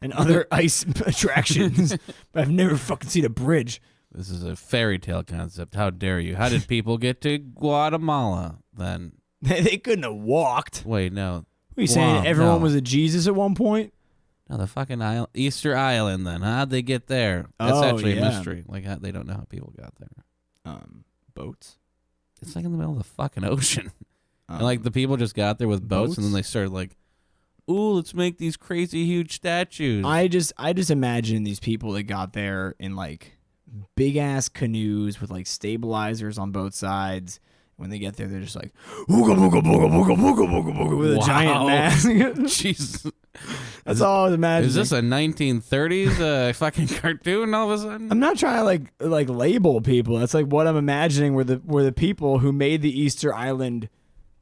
and other ice attractions, but I've never fucking seen a bridge. This is a fairy tale concept. How dare you? How did people get to Guatemala then? They couldn't have walked. Wait, no. What are you saying? Everyone was a Jesus at one point? No, the fucking Easter Island then. How'd they get there? That's actually a mystery. Like, they don't know how people got there. Boats? It's like in the middle of the fucking ocean. And like the people just got there with boats and then they started like, ooh, let's make these crazy huge statues. I just imagine these people that got there in like big ass canoes with like stabilizers on both sides. When they get there, they're just like, ooga booga booga booga booga booga booga with a giant mask. Jesus. That's all I was imagining. Is this a 1930s fucking cartoon all of a sudden? I'm not trying to like label people. That's like what I'm imagining were the people who made the Easter Island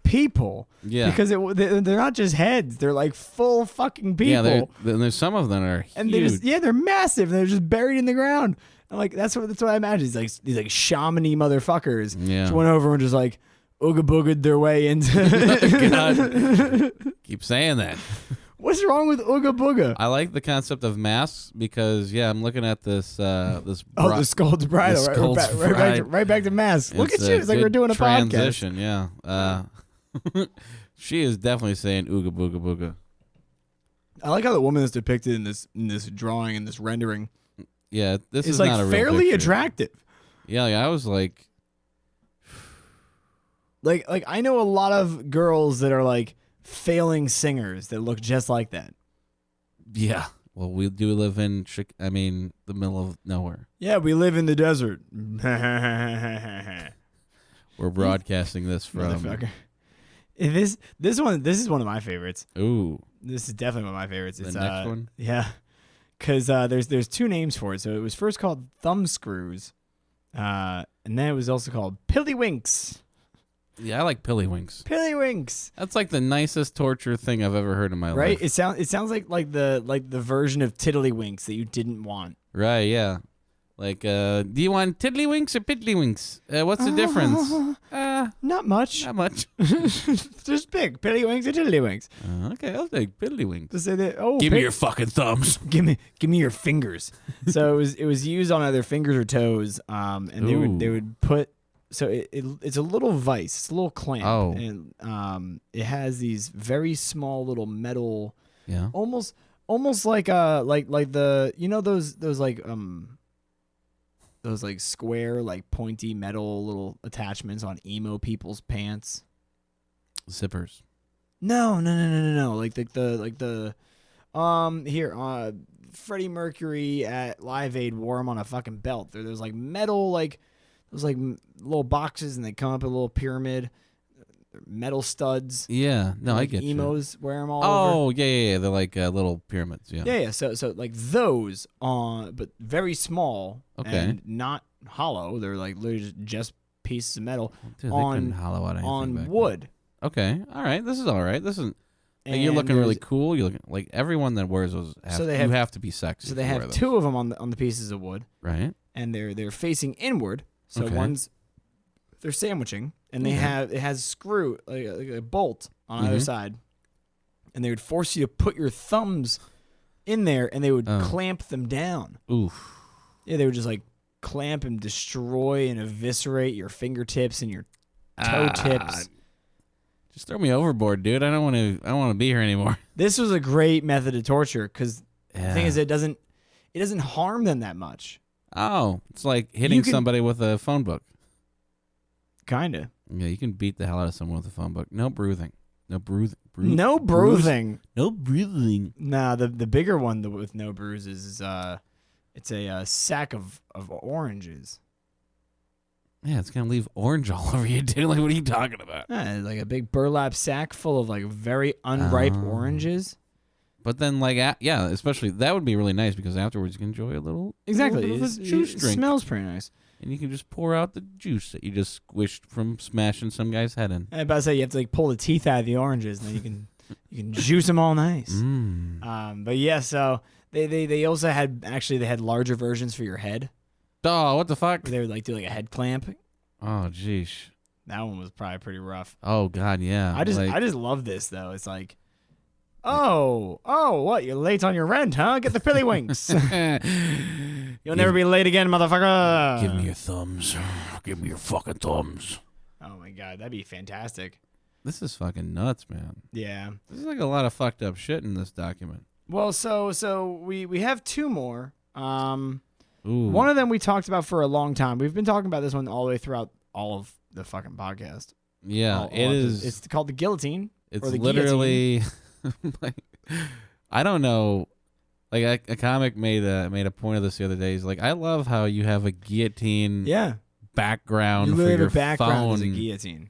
people. Yeah. Because they're not just heads. They're like full fucking people. Yeah, there's some of them are and huge. they're massive. They're just buried in the ground. I'm like, that's what I imagine. These like shaman-y motherfuckers. Yeah. Just went over and just like ooga booga'd their way into. God. Keep saying that. What's wrong with ooga booga? I like the concept of masks because I'm looking at this the Scold's Bridle. Right back to masks. Look at you. It's like we're doing a transition, podcast. Yeah. She is definitely saying ooga booga booga. I like how the woman is depicted in this drawing and this rendering. Yeah, this is is like not a real fairly picture. attractive. Yeah, I was like I know a lot of girls that are like failing singers that look just like that. Yeah. Well, we do live in the middle of nowhere. Yeah, we live in the desert. We're broadcasting this from. Motherfucker. This is one of my favorites. Ooh. This is definitely one of my favorites. The It's next one? Yeah. Cuz there's two names for it. So it was first called Thumbscrews. And then it was also called Pilliwinks. Yeah, I like Pilliwinks. Pilliwinks. That's like the nicest torture thing I've ever heard in my Right? life. It sounds like the version of Tiddlywinks that you didn't want. Right, yeah. Like, do you want Tiddlywinks or Piddlywinks? What's the difference? Not much. Not much. Just pick Pilliwinks or Tiddlywinks. Okay, I'll take Piddlywinks. To say that, Give me your fucking thumbs. Give me your fingers. So it was used on either fingers or toes. And they would put. So it's a little vice, it's a little clamp, and it has these very small little metal, almost like the those like square like pointy metal little attachments on emo people's pants. Zippers. No. Like the Freddie Mercury at Live Aid wore them on a fucking belt. There's like metal those like little boxes, and they come up a little pyramid. They're metal studs. Yeah, no, I get emos you. Wear them all over. Oh, yeah. They're like little pyramids. Yeah. Yeah. So like those but very small. Okay. And not hollow. They're like literally just pieces of metal. Dude, they couldn't hollow out anything on back wood. Then. Okay. All right. This is all right. This is. And you're looking really cool. You're looking like everyone that wears those. You have to be sexy. So they have two of them on the pieces of wood. Right. And they're facing inward. So they're sandwiching, and it has screw like a bolt on either side, and they would force you to put your thumbs in there, and they would clamp them down. Oof. Yeah, they would just like clamp and destroy and eviscerate your fingertips and your toe tips. Just throw me overboard, dude. I don't want to be here anymore. This was a great method of torture because the thing is, it doesn't harm them that much. Oh, it's like hitting somebody with a phone book. Kinda. Yeah, you can beat the hell out of someone with a phone book. No bruising. No bruising. No bruising. No bruising. Nah, the bigger one with no bruises is it's a sack of oranges. Yeah, it's gonna leave orange all over you, dude. Like, what are you talking about? Like a big burlap sack full of like very unripe oranges. But then, like, especially that would be really nice because afterwards you can enjoy a little exactly. It smells pretty nice, and you can just pour out the juice that you just squished from smashing some guy's head in. I was about to say you have to like pull the teeth out of the oranges, and then you can juice them all nice. But yeah, so they also had they had larger versions for your head. Oh, what the fuck? They would like do like a head clamp. Oh, jeez. That one was probably pretty rough. Oh God, yeah. I just love this though. It's like. Oh, what? You're late on your rent, huh? Get the Pilliwinks. You'll never be late again, motherfucker. Give me your thumbs. Give me your fucking thumbs. Oh my God, that'd be fantastic. This is fucking nuts, man. Yeah. There's like a lot of fucked up shit in this document. Well, so we have two more. Ooh. One of them we talked about for a long time. We've been talking about this one all the way throughout all of the fucking podcast. Yeah, it is. It's called the Guillotine. It's or the literally. Like, I don't know. Like a comic made a point of this the other day. He's like, I love how you have a guillotine background for your phone. As a guillotine.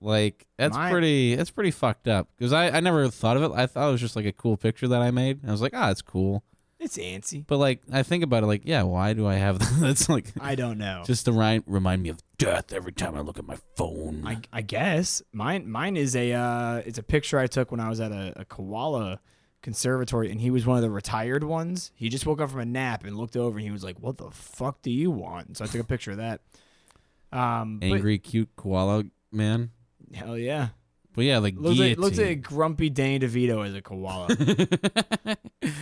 Like that's pretty fucked up because I never thought of it. I thought it was just like a cool picture that I made. I was like, it's cool. It's antsy. But like, I think about it, like, yeah, why do I have that? That's like, I don't know. just to remind me of death every time I look at my phone. I guess mine is it's a picture I took when I was at a koala conservatory, and he was one of the retired ones. He just woke up from a nap and looked over, and he was like, "What the fuck do you want?" So I took a picture of that. Angry, cute koala man. Hell yeah. But yeah, like guillotine. Looks like a grumpy Danny DeVito as a koala.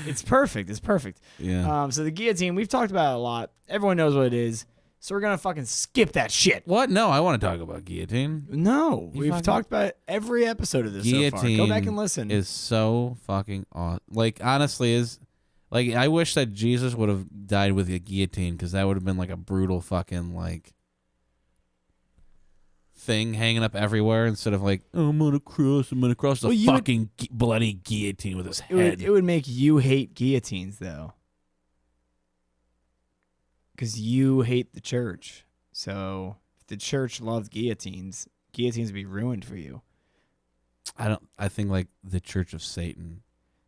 It's perfect. It's perfect. Yeah. So the guillotine, we've talked about it a lot. Everyone knows what it is. So we're gonna fucking skip that shit. What? No, I want to talk about guillotine. No, You we've fucking- talked about it every episode of this so far. Go back and listen. Is so fucking awesome. Like, honestly, I wish that Jesus would have died with a guillotine, because that would have been like a brutal fucking like thing hanging up everywhere, instead of like, oh, I'm gonna cross the fucking bloody guillotine with his head. It would make you hate guillotines though, because you hate the church. So if the church loved guillotines would be ruined for you. I think like the Church of Satan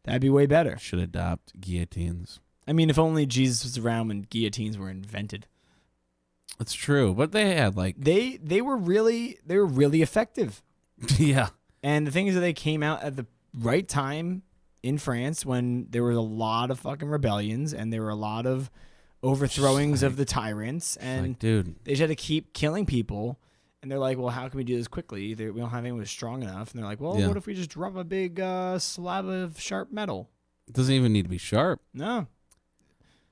That'd be way better. should adopt guillotines. I mean, if only Jesus was around when guillotines were invented. It's true, but they had like They were really effective. yeah. And the thing is that they came out at the right time in France when there was a lot of fucking rebellions and there were a lot of overthrowings of the tyrants, and Like, dude, they just had to keep killing people. And they're like, well, how can we do this quickly? We don't have anyone who's strong enough. And they're like, well, Yeah. what if we just drop a big slab of sharp metal? it doesn't even need to be sharp. No.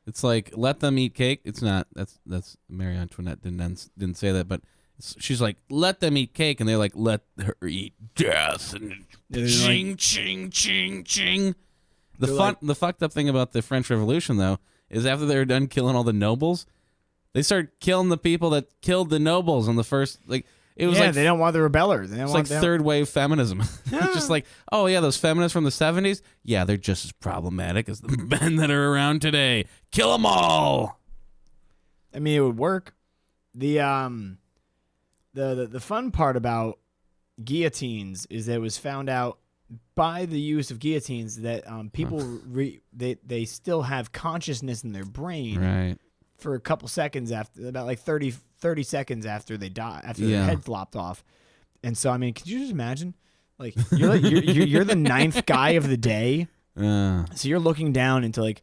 It's like, let them eat cake. It's not. That's Marie Antoinette didn't say that, but she's like, let them eat cake, and they're like, let her eat death. And They're ching, like- ching, ching, ching. They're The fucked up thing about the French Revolution, though, is after they were done killing all the nobles, they started killing the people that killed the nobles on the first. Like, it was like they don't want the rebellers. They don't it's want like third wave feminism. It's just like, oh yeah, those feminists from the 70s, yeah, they're just as problematic as the men that are around today. Kill them all. I mean, it would work. The fun part about guillotines is that it was found out by the use of guillotines that people they still have consciousness in their brain Right. for a couple seconds after, about like 30 seconds after they die, after their Yeah. head flopped off. And so, I mean, could you just imagine? Like, you're the ninth guy of the day. So you're looking down into like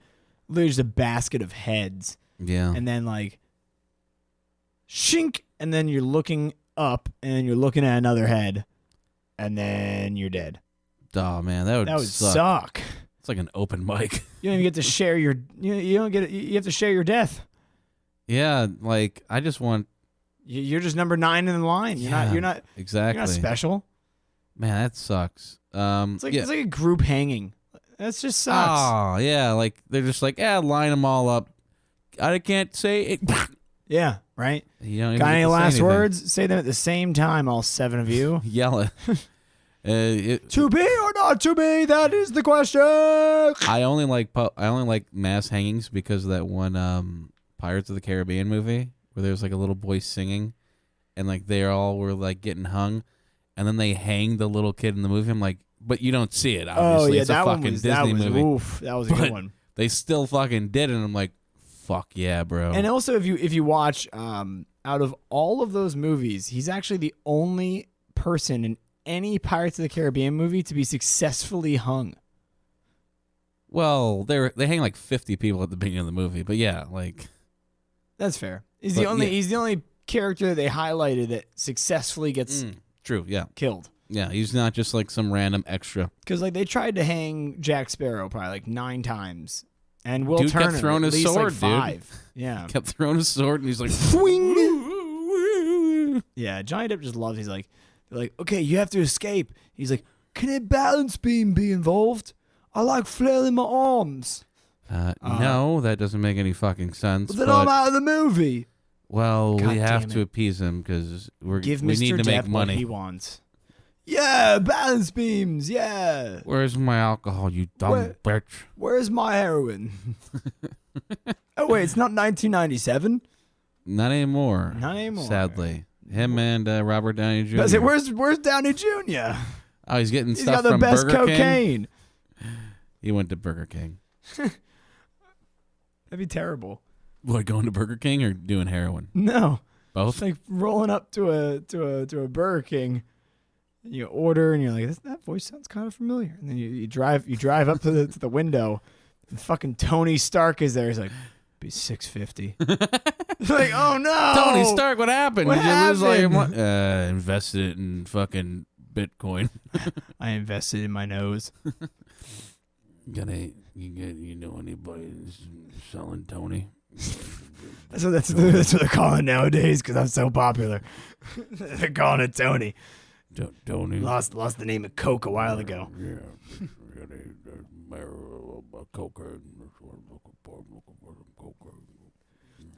literally just a basket of heads. Yeah. And then like shink, and then you're looking up and you're looking at another head, and then you're dead. Oh man, that would suck. It's like an open mic. You don't even get to share your you don't get it, you have to share your death. Yeah, like I just want You're just number 9 in the line. You're not exactly. You're not special. Man, that sucks. It's like yeah. it's like a group hanging. That just sucks. Oh, yeah, like they're just like, yeah, line them all up. I can't say it. Yeah, right. You don't even Got get any to say last anything. words? Say them at the same time, all 7 of you. Yell it. To be or not to be? That is the question. I only like mass hangings because of that one Pirates of the Caribbean movie where there's like a little boy singing, and like they all were like getting hung, and then they hanged the little kid in the movie. I'm like, but you don't see it. Obviously, Oh yeah, it's that a one fucking was Disney movie. Oof, that was a But good one. They still fucking did it, and I'm like, fuck yeah, bro. And also, if you watch, out of all of those movies, he's actually the only person in any Pirates of the Caribbean movie to be successfully hung. Well, they hang like 50 people at the beginning of the movie, but yeah, like That's fair. He's But, the only yeah. he's the only character they highlighted that successfully gets true, yeah, killed. yeah. He's not just like some random extra. Because like they tried to hang Jack Sparrow probably like 9 times, and Will Dude kept Turner throwing at his least sword, like dude. 5. Yeah, Kept throwing his sword, and he's like, swing. Yeah, Johnny Depp just loves. He's like, they're like, okay, you have to escape. He's like, can a balance beam be involved? I like flailing my arms. no, that doesn't make any fucking sense. But then But I'm out of the movie. well, God we have damn to it. appease him because Give we Mr. need to Depp make what money. he wants. Yeah, balance beams. Yeah. Where's my alcohol, you dumb bitch? Where's my heroin? Oh wait, it's not 1997. Not anymore. Not anymore. Sadly, him and Robert Downey Jr. I said, where's Downey Jr.? Oh, he's getting He's stuff got the from best Burger King. cocaine. He went to Burger King. That'd be terrible. What, going to Burger King or doing heroin? No. Both? It's like rolling up to a Burger King, and you order, and you're like, that voice sounds kind of familiar. And then you drive up to the window, and fucking Tony Stark is there. He's like, be $6.50. It's like, oh no, Tony Stark, what happened? What Did you lose all your happened? money? Invested it in fucking Bitcoin. I invested in my nose. You know anybody that's selling Tony? So that's what they're calling it nowadays because I'm so popular. They're calling it Tony. Tony Lost the name of Coke a while ago. Yeah.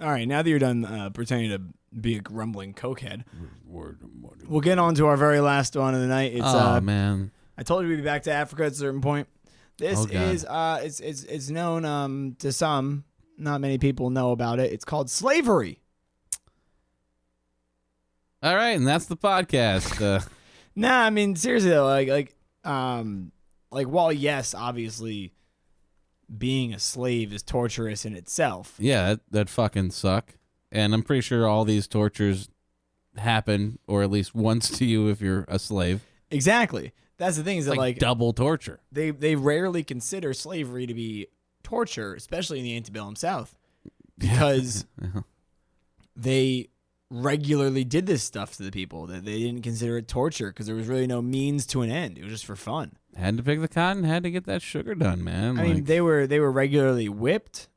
All right, now that you're done pretending to be a grumbling cokehead, we'll get on to our very last one of the night. It's man. I told you we'd be back to Africa at a certain point. This God. is it's known to some, not many people know about it. It's called slavery. All right, and that's the podcast. Nah, I mean seriously though, like while yes, obviously being a slave is torturous in itself. Yeah, that fucking suck. And I'm pretty sure all these tortures happen, or at least once to you if you're a slave. Exactly. That's the thing is that like double torture. They rarely consider slavery to be torture, especially in the antebellum South, because they regularly did this stuff to the people. That they didn't consider it torture because there was really no means to an end. It was just for fun. Had to pick the cotton, had to get that sugar done, man. I mean, they were regularly whipped.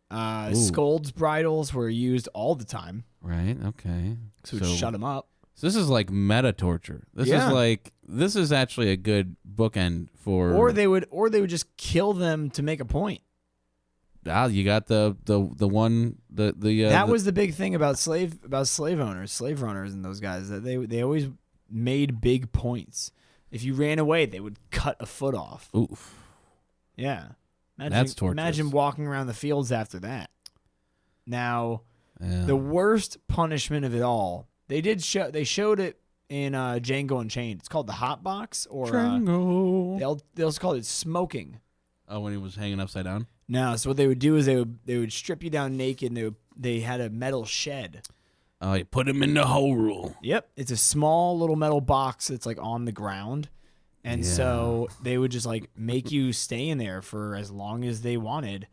Scold's bridles were used all the time. Right. Okay. So it would shut them up. So this is like meta torture. This is actually a good bookend for. Or they would just kill them to make a point. You got the one that was the big thing about slave owners, slave runners, and those guys, that they always made big points. If you ran away, they would cut a foot off. Oof. Yeah. That's torturous. Imagine walking around the fields after that. Now, the worst punishment of it all, they showed it in Django Unchained. It's called the hot box, or Django. they also called it smoking. Oh, when he was hanging upside down? No, so what they would do is they would strip you down naked, and they had a metal shed. Oh, you put him in the hole rule. Yep. It's a small little metal box that's like on the ground. And so they would just like make you stay in there for as long as they wanted.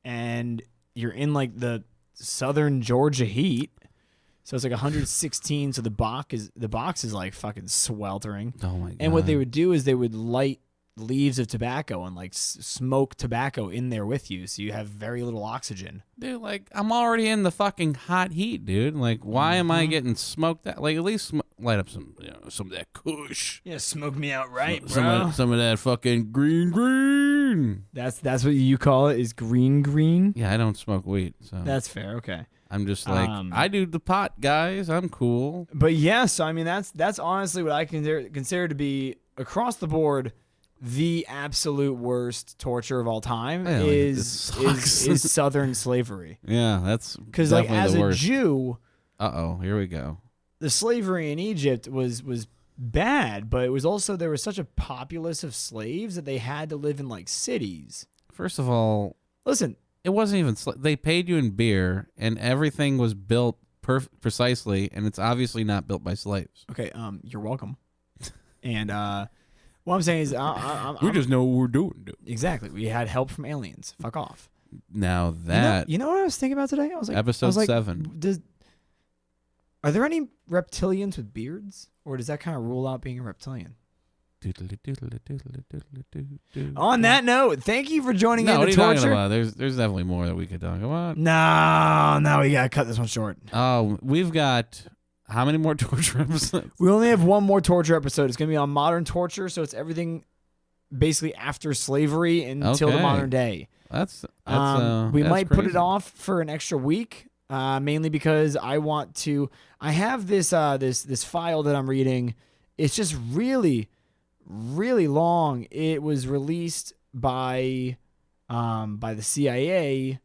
And you're in like the southern Georgia heat. So it's like 116. So the box is like fucking sweltering. Oh my God. And what they would do is they would light leaves of tobacco and like smoke tobacco in there with you, so you have very little oxygen. Dude, like, I'm already in the fucking hot heat, dude. Like, why am I getting smoked that? Like, at least light up some of that kush. Yeah, smoke me out right, bro. Some of that fucking green. That's what you call it, is green. Yeah, I don't smoke weed, so That's fair. Okay. I'm just like, I do the pot, guys. I'm cool. But yes, so, I mean that's honestly what I consider to be across the board the absolute worst torture of all time. Is Southern slavery. Yeah, that's because like as a Jew. Here we go. The slavery in Egypt was bad, but it was also there was such a populace of slaves that they had to live in like cities. First of all, listen, it wasn't even they paid you in beer, and everything was built precisely, and it's obviously not built by slaves. Okay, you're welcome. And what I'm saying is, we just know what we're doing, dude. Exactly. We had help from aliens. Fuck off. Now that you know what I was thinking about today? I was like, episode 7. Are there any reptilians with beards, or does that kind of rule out being a reptilian? On that note, thank you for joining in the torture. What are you talking about? There's definitely more that we could talk about. No, we gotta cut this one short. Oh, we've got. How many more torture episodes? We only have one more torture episode. It's going to be on modern torture, so it's everything basically after slavery until the modern day. That's we might crazy. put it off for an extra week, mainly because I want to. I have this this file that I'm reading. It's just really, really long. It was released by the CIA.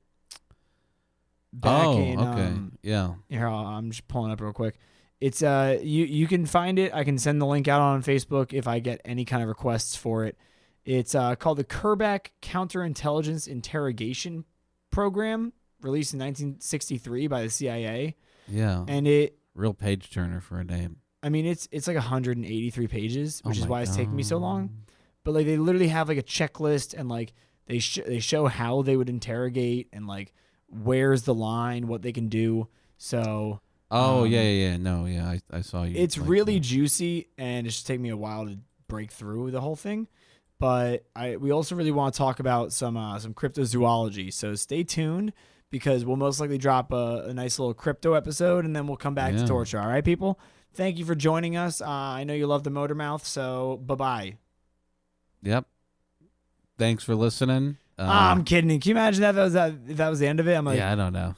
Back in, yeah. Here, I'm just pulling it up real quick. It's you can find it. I can send the link out on Facebook if I get any kind of requests for it. It's called the Kerbeck Counterintelligence Interrogation Program released in 1963 by the CIA. Yeah. And it, real page turner for a name. I mean, it's like 183 pages, which Oh is my why it's taking me so long. God. But like they literally have like a checklist, and like they show how they would interrogate, and like where's the line, what they can do. So Oh yeah. No, yeah, I saw you. it's like really that. juicy, and it's just taking me a while to break through the whole thing. But we also really want to talk about some cryptozoology. So stay tuned, because we'll most likely drop a nice little crypto episode, and then we'll come back to torture. All right, people? Thank you for joining us. I know you love the motor mouth, so bye-bye. Yep. Thanks for listening. I'm kidding. Can you imagine if that was the end of it? I'm like, yeah, I don't know.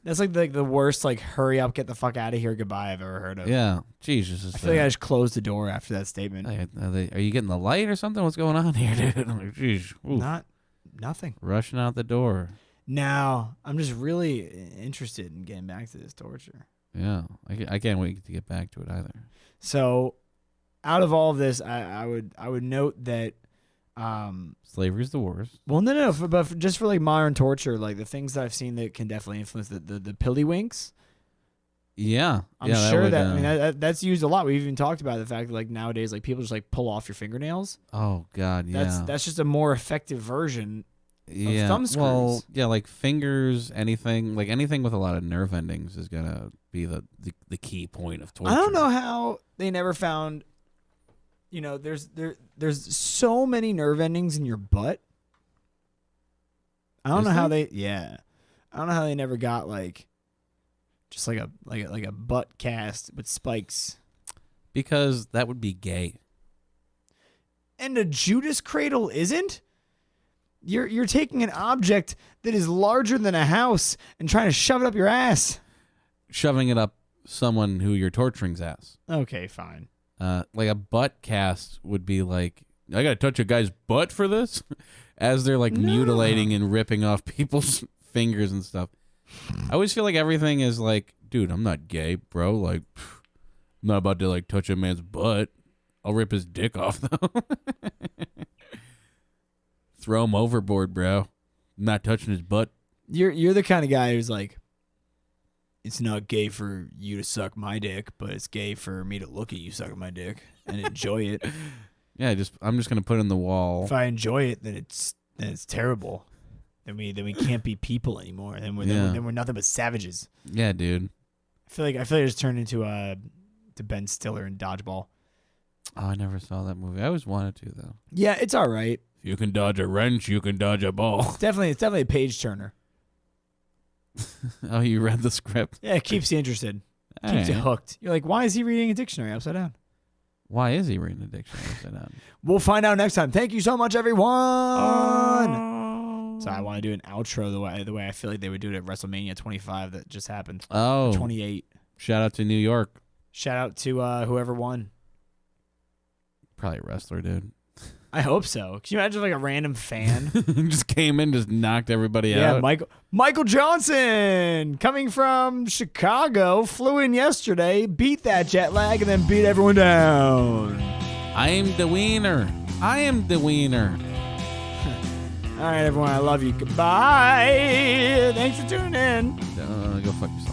that's like the worst, like, hurry up, get the fuck out of here, goodbye I've ever heard of. Yeah. Jesus. I feel like I just closed the door after that statement. Are you getting the light or something? What's going on here, dude? I'm like, geez. Nothing. Rushing out the door. Now, I'm just really interested in getting back to this torture. Yeah. I can't wait to get back to it either. So, out of all of this, I would note that Slavery's the worst. well, no, but just for like modern torture, like the things that I've seen that can definitely influence the Pilliwinks. Yeah. I'm sure that I mean that's used a lot. We've even talked about the fact that like nowadays, like people just like pull off your fingernails. Oh God, yeah. That's just a more effective version. Yeah. Thumbscrews. Well, yeah, like fingers, anything with a lot of nerve endings is gonna be the key point of torture. I don't know how they never found. You know, there's so many nerve endings in your butt. I don't know how they. Yeah, I don't know how they never got like, just like a butt cast with spikes. Because that would be gay. And a Judas cradle isn't. You're taking an object that is larger than a house and trying to shove it up your ass. Shoving it up someone who you're torturing's ass. Okay, fine. Like a butt cast would be like, I gotta touch a guy's butt for this, as they're like mutilating and ripping off people's fingers and stuff. I always feel like everything is like, dude, I'm not gay, bro. Like, I'm not about to like touch a man's butt. I'll rip his dick off though. Throw him overboard, bro. I'm not touching his butt. You're the kind of guy who's like, it's not gay for you to suck my dick, but it's gay for me to look at you sucking my dick and enjoy it. Yeah, I'm just gonna put it in the wall. If I enjoy it, then it's terrible. Then we can't be people anymore. Then we're nothing but savages. Yeah, dude. I feel like I just turned into to Ben Stiller in Dodgeball. Oh, I never saw that movie. I always wanted to though. Yeah, it's all right. If you can dodge a wrench, you can dodge a ball. It's definitely a page turner. Oh, you read the script? Yeah, it keeps you interested. All Keeps you right. hooked. You're like, why is he reading a dictionary upside down? Why is he reading a dictionary upside down? We'll find out next time. Thank you so much, everyone. So I want to do an outro the way I feel like they would do it at WrestleMania 25 that just happened. Oh, 28. Shout out to New York. Shout out to whoever won. Probably a wrestler, dude. I hope so. Can you imagine like a random fan? Just came in, just knocked everybody Yeah, out. Michael Johnson, coming from Chicago, flew in yesterday, beat that jet lag, and then beat everyone down. I am the wiener. I am the wiener. All right, everyone, I love you. Goodbye. Thanks for tuning in. Go fuck yourself.